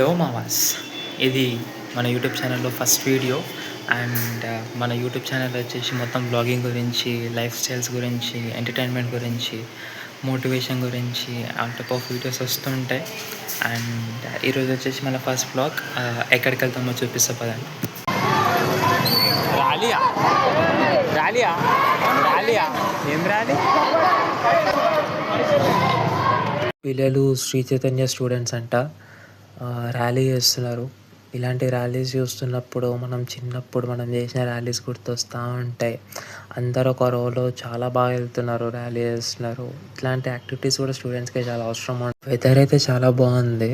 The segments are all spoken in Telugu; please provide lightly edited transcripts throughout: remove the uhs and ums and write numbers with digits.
హలో మామాస్, ఇది మన యూట్యూబ్ ఛానల్లో ఫస్ట్ వీడియో. అండ్ మన యూట్యూబ్ ఛానల్ వచ్చేసి మొత్తం బ్లాగింగ్ గురించి, లైఫ్ స్టైల్స్ గురించి, ఎంటర్టైన్మెంట్ గురించి, మోటివేషన్ గురించి ఆ టైప్ ఆఫ్ వీడియోస్ వస్తుంటాయి. అండ్ ఈరోజు వచ్చేసి మన ఫస్ట్ బ్లాగ్. ఎక్కడికి వెళ్తామో చూపిస్తా పదండి. రాలియా రాలియా రాలియా ఏం రాలి పిల్లలు శ్రీ చైతన్య స్టూడెంట్స్ అంట ర్యాలీ చేస్తున్నారు. ఇలాంటి ర్యాలీస్ చూస్తున్నప్పుడు చిన్నప్పుడు మనం చేసిన ర్యాలీస్ గుర్తొస్తూ ఉంటాయి. అందరూ ఒక రోలో చాలా బాగా వెళ్తున్నారు, ర్యాలీ చేస్తున్నారు. ఇట్లాంటి యాక్టివిటీస్ కూడా స్టూడెంట్స్కి చాలా అవసరం. వెదర్ అయితే చాలా బాగుంది.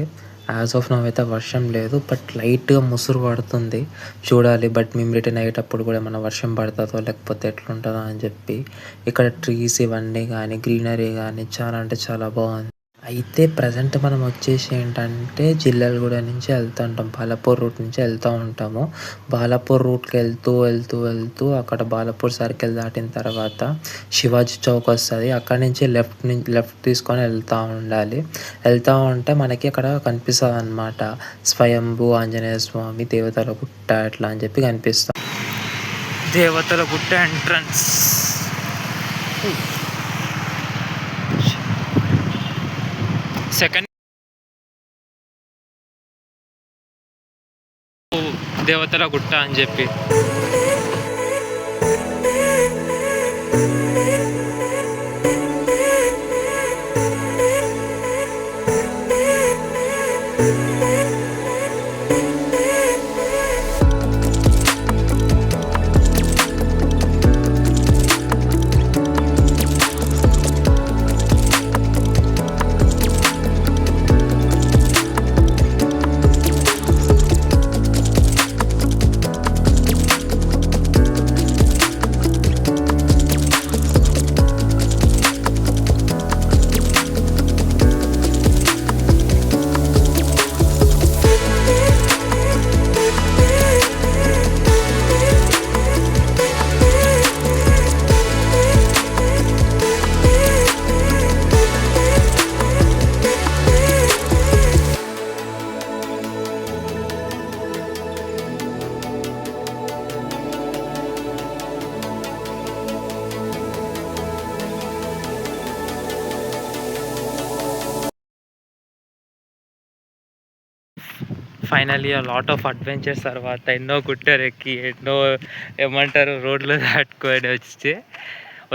యాజ్ ఆఫ్ నౌ అయితే వర్షం లేదు, బట్ లైట్గా ముసురు పడుతుంది. చూడాలి, బట్ మేము రిటర్న్ అయ్యేటప్పుడు కూడా ఏమైనా వర్షం పడుతుందో లేకపోతే ఎట్లుంటుందో అని చెప్పి. ఇక్కడ ట్రీస్ ఇవన్నీ కానీ, గ్రీనరీ కానీ చాలా అంటే చాలా బాగుంది. అయితే ప్రజెంట్ మనం వచ్చేసి ఏంటంటే జిల్లెలగూడ నుంచి వెళ్తూ ఉంటాం, బాలాపూర్ రూట్ నుంచి వెళ్తూ ఉంటాము. బాలాపూర్ రూట్కి వెళ్తూ అక్కడ బాలాపూర్ సర్కిల్ దాటిన తర్వాత శివాజీ చౌక్ వస్తుంది. అక్కడి నుంచి లెఫ్ట్ తీసుకొని వెళ్తూ ఉంటే మనకి అక్కడ కనిపిస్తుంది అన్నమాట, స్వయంభూ ఆంజనేయ స్వామి, దేవతల గుట్ట అట్లా అని చెప్పి కనిపిస్తాం. దేవతల గుట్ట ఎంట్రన్స్. సెకండ్ దేవతల గుట్ట అని చెప్పి ఫైనలీ లాట్ ఆఫ్ అడ్వెంచర్స్ తర్వాత ఎన్నో గుట్టలు ఎక్కి ఎన్నో ఏమంటారు రోడ్లు దాటుకొని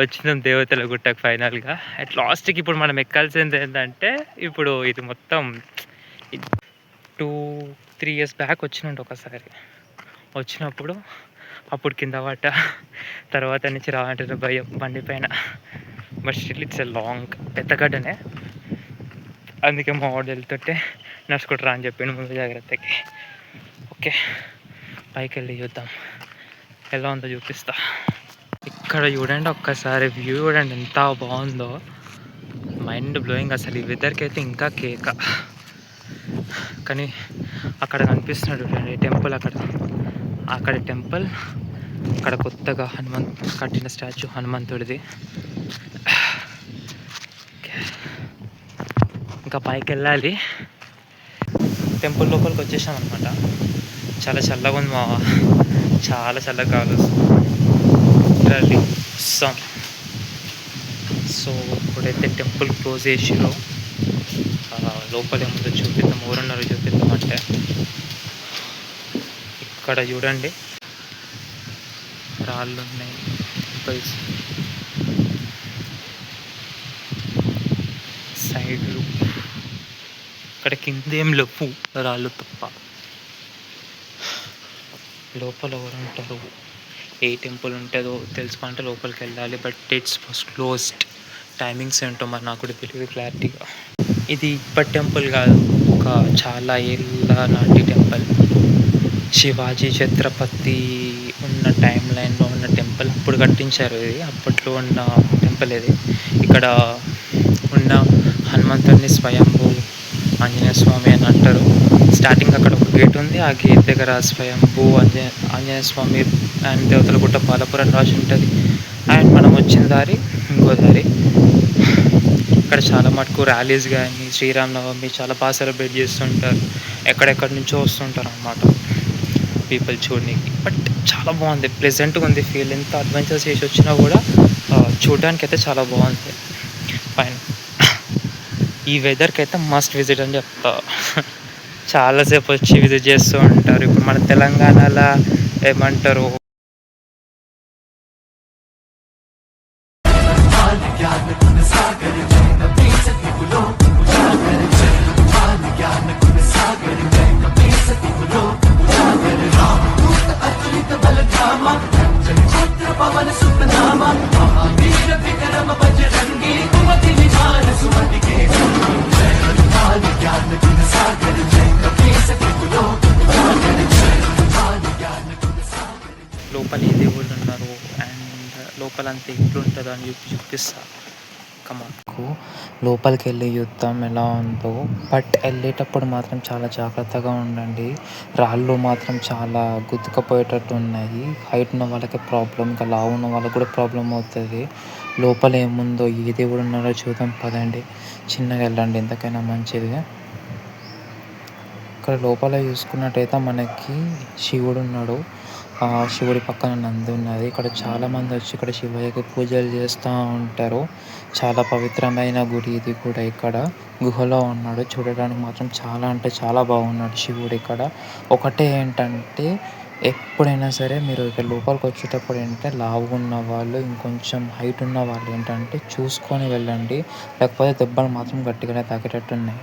వచ్చినాం దేవతల గుట్టకు ఫైనల్గా. అట్ లాస్ట్కి ఇప్పుడు మనం ఎక్కాల్సింది ఏంటంటే, ఇప్పుడు ఇది మొత్తం 2-3 years బ్యాక్ వచ్చినట్టు ఒకసారి వచ్చినప్పుడు అప్పుడు కింద పడ్డ తర్వాత నుంచి రావంటే భయం బండి పైన. But still it's a long పెద్ద గడ్డనే, అందుకే మా వాడు వెళ్తుంటే నడుచుకుంటారా అని చెప్పిండు ముందు జాగ్రత్తకి. ఓకే, పైకి వెళ్ళి చూద్దాం ఎలా ఉందో చూపిస్తా. ఇక్కడ చూడండి, ఒక్కసారి వ్యూ చూడండి ఎంత బాగుందో, మైండ్ బ్లోయింగ్ అసలు. ఈ వెదర్కి అయితే ఇంకా కేక. కానీ అక్కడ కనిపిస్తున్నాడు చూడండి టెంపుల్, అక్కడ టెంపుల్, అక్కడ కొత్తగా కట్టిన స్టాచ్యూ హనుమంతుడిది. ఇంకా పైకి వెళ్ళాలి. టెంపుల్ లోపలికి వచ్చేసాం అనమాట. చాలా చల్లగా ఉంది మా, చాలా చల్లగా కావాలి వస్తాం. సో ఇప్పుడైతే టెంపుల్ క్లోజ్ చేసిరో, లోపల ఏముందో చూపిద్దాం, ఎవరున్నారో చూపిద్దాం అంటే. ఇక్కడ చూడండి రాళ్ళు ఉన్నాయి, సైడ్లు. ఇక్కడ కింద ఏం లేవు, రాళ్ళు తప్ప. లోపల ఎవరు ఉంటారు, ఏ టెంపుల్ ఉంటుందో తెలుసుకోవాలంటే లోపలికి వెళ్ళాలి. But it's first closed. Timings ఏంటో మరి నాకు కూడా తెలియదు క్లారిటీగా. ఇది ఇప్పటి టెంపుల్ కాదు, ఒక చాలా ఏళ్ళ నాటి టెంపుల్. శివాజీ ఛత్రపతి ఉన్న టైం లైన్లో ఉన్న టెంపుల్. అప్పుడు కట్టించారు ఇది, అప్పట్లో ఉన్న టెంపుల్ ఇది. ఇక్కడ ఉన్న హనుమంతుడిని స్వయంభూ ఆంజనేయ స్వామి అని అంటారు. స్టార్టింగ్ అక్కడ ఒక గేట్ ఉంది, ఆ గేట్ దగ్గర స్వయంభూ ఆంజనేయ స్వామి అండ్ దేవతల గుట్ట బాలాపూర్ అని రాసి ఉంటుంది. అండ్ మనం వచ్చిన దారి ఇంకో దారి. ఇక్కడ చాలా మటుకు ర్యాలీస్ గానీ, శ్రీరామనవమి చాలా బాగా సెలబ్రేట్ చేస్తుంటారు. ఎక్కడెక్కడి నుంచో వస్తుంటారనమాట పీపుల్ చూడనీకి. బట్ చాలా బాగుంది, ప్లెజెంట్‌గా ఉంది ఫీల్. ఎంత అడ్వెంచర్స్ చేసి వచ్చినా కూడా చూడడానికైతే చాలా బాగుంది పైన. ఈ వెదర్‌కైతే మస్ట్ విజిట్ అని చెప్తా. చాలా సేపు వచ్చి విజిట్ చేస్తూ ఉంటారు. ఇప్పుడు మన తెలంగాణలో ఏమంటారు, లోపల ఏ దేవుళ్ళు ఉన్నారు అండ్ లోపలంతా ఎట్లుంటుందో అని చూపిస్తా. కమాకు లోపలికి వెళ్ళి చూద్దాం ఎలా ఉందో. బట్ వెళ్ళేటప్పుడు మాత్రం చాలా జాగ్రత్తగా ఉండండి. రాళ్ళు మాత్రం చాలా గుద్దుకపోయేటట్టు ఉన్నాయి. హైట్ ఉన్న వాళ్ళకి ప్రాబ్లం, ఇంకా లావు ఉన్న వాళ్ళకి కూడా ప్రాబ్లం అవుతుంది. లోపల ఏముందో, ఏ దేవుడు ఉన్నారో చూద్దాం పదండి. చిన్నగా వెళ్ళండి, ఎంతకైనా మంచిది. ఇక్కడ లోపల చూసుకున్నట్టయితే మనకి శివుడు ఉన్నాడు. శివుడి పక్కన నంది ఉన్నది. ఇక్కడ చాలామంది వచ్చి ఇక్కడ శివయ్యకి పూజలు చేస్తూ ఉంటారు. చాలా పవిత్రమైన గుడి ఇది కూడా. ఇక్కడ గుహలో ఉన్నాడు, చూడడానికి మాత్రం చాలా అంటే చాలా బాగున్నాడు శివుడు ఇక్కడ. ఒకటే ఏంటంటే ఎప్పుడైనా సరే మీరు ఇక్కడ లోపలికి వచ్చేటప్పుడు ఏంటంటే లావుగా ఉన్న వాళ్ళు, ఇంకొంచెం హైట్ ఉన్న వాళ్ళు ఏంటంటే చూసుకొని వెళ్ళండి, లేకపోతే దెబ్బలు మాత్రం గట్టిగానే తాకేటట్టు ఉన్నాయి.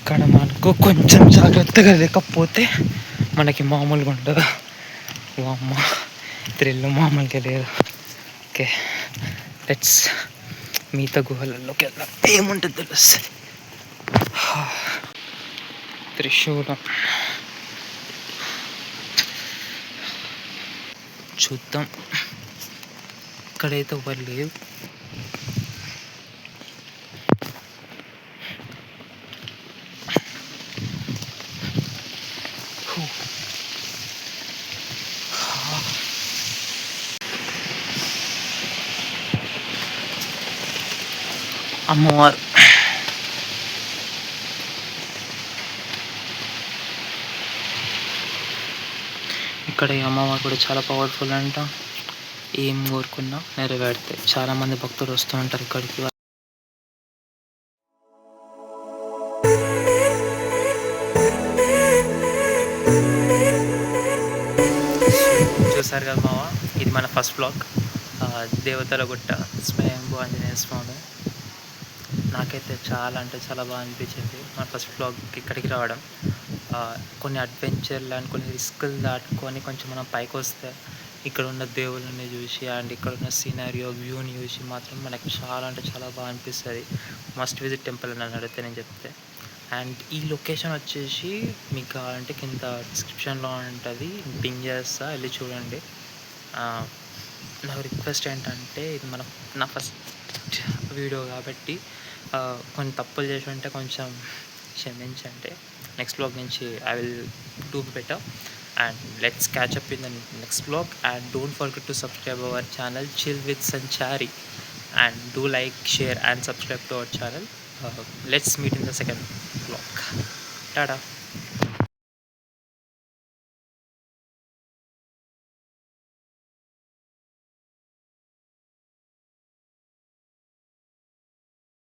ఇక్కడ మనకు కొంచెం జాగ్రత్తగా లేకపోతే మనకి మామూలుగా ఉండదు. అమ్మ థ్రిల్ మామూలుగా లేదు. ఓకే, లెట్స్ మిగతా గుహలలోకి వెళ్దాం, ఏముంటుంది తెలుస్తుంది. త్రిశూలం చూద్దాం. ఇక్కడైతే ఎవరు లేవు. అమ్మవారు ఇక్కడ ఈ అమ్మవారు కూడా చాలా పవర్ఫుల్ అంట. ఏం కోరుకున్నా నెరవేరుతాయి. చాలామంది భక్తులు వస్తూ ఉంటారు ఇక్కడికి. చూసారు కదా మావా, ఇది మన ఫస్ట్ బ్లాగ్. దేవతల గుట్ట, స్వయంభూ ఆంజనేయ స్వామి. నాకైతే చాలా అంటే చాలా బాగా అనిపించింది మన ఫస్ట్ బ్లాగ్కి ఇక్కడికి రావడం. కొన్ని అడ్వెంచర్లు అండ్ కొన్ని రిస్కులు దాటుకొని కొంచెం మనం పైకి వస్తే ఇక్కడ ఉన్న దేవుళ్ళని చూసి అండ్ ఇక్కడ ఉన్న సీనరియో వ్యూని చూసి మాత్రం మనకు చాలా అంటే చాలా బాగా అనిపిస్తుంది. మస్ట్ విజిట్ టెంపుల్ అని అడిగితే నేను చెప్తే. అండ్ ఈ లొకేషన్ వచ్చేసి మీకు కావాలంటే కింద డిస్క్రిప్షన్లో ఉంటుంది, పింగ్ చేస్తా, వెళ్ళి చూడండి. నా రిక్వెస్ట్ ఏంటంటే, ఇది నా ఫస్ట్ వీడియో కాబట్టి కొన్ని తప్పులు చేసి ఉంటే కొంచెం క్షమించండి. నెక్స్ట్ బ్లాగ్ నుంచి I will do better. And let's catch up in the next vlog, and don't forget to subscribe our channel Chill with Sanchari, and do like, share and subscribe to our channel. Let's meet in the second vlog. Tada.